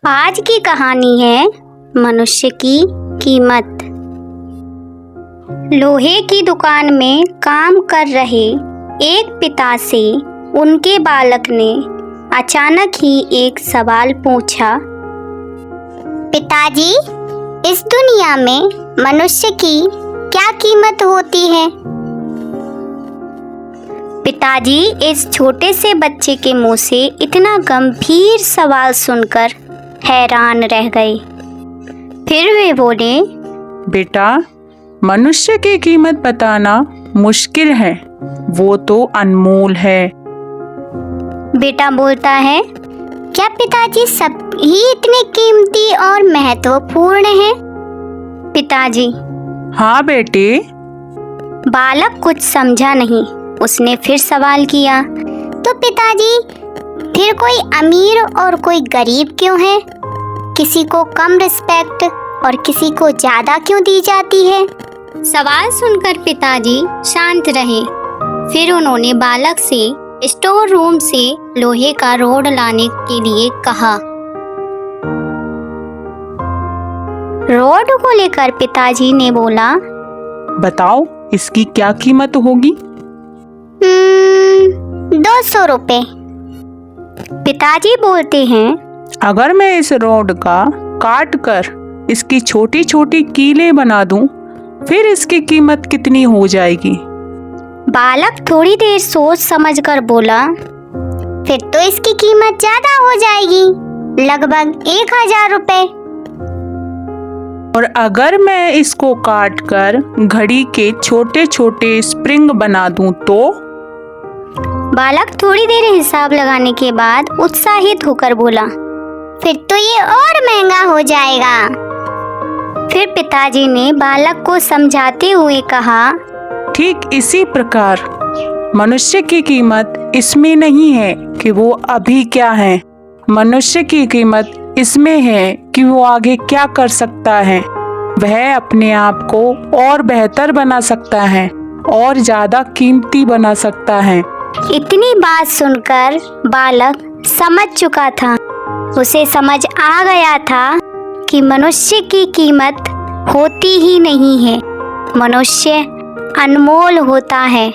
आज की कहानी है मनुष्य की कीमत। लोहे की दुकान में काम कर रहे एक पिता से उनके बालक ने अचानक ही एक सवाल पूछा। पिताजी, इस दुनिया में मनुष्य की क्या कीमत होती है? पिताजी इस छोटे से बच्चे के मुंह से इतना गंभीर सवाल सुनकर हैरान रह गए। फिर वे बोले, बेटा, मनुष्य की कीमत बताना मुश्किल है, वो तो अनमोल है। बेटा बोलता है, क्या पिताजी सब ही इतने कीमती और महत्वपूर्ण हैं? पिताजी, हाँ बेटे। बालक कुछ समझा नहीं। उसने फिर सवाल किया, तो पिताजी फिर कोई अमीर और कोई गरीब क्यों है? किसी को कम रिस्पेक्ट और किसी को ज्यादा क्यों दी जाती है? सवाल सुनकर पिताजी शांत रहे। फिर उन्होंने बालक से स्टोर रूम से लोहे का रोड लाने के लिए कहा। रोड को लेकर पिताजी ने बोला, बताओ इसकी क्या कीमत होगी? 200 रुपए। पिताजी बोलते हैं, अगर मैं इस रोड का काट कर इसकी छोटी छोटी कीलें बना दूं, फिर इसकी कीमत कितनी हो जाएगी? बालक थोड़ी देर सोच समझकर बोला, फिर तो इसकी कीमत ज्यादा हो जाएगी, लगभग 1000 रुपए। और अगर मैं इसको काट कर घड़ी के छोटे छोटे स्प्रिंग बना दूं तो? बालक थोड़ी देर हिसाब लगाने के बाद उत्साहित होकर बोला, फिर तो ये और महंगा हो जाएगा। फिर पिताजी ने बालक को समझाते हुए कहा, ठीक इसी प्रकार मनुष्य की कीमत इसमें नहीं है कि वो अभी क्या है, मनुष्य की कीमत इसमें है कि वो आगे क्या कर सकता है। वह अपने आप को और बेहतर बना सकता है और ज्यादा कीमती बना सकता है। इतनी बात सुनकर बालक समझ चुका था। उसे समझ आ गया था कि मनुष्य की कीमत होती ही नहीं है, मनुष्य अनमोल होता है।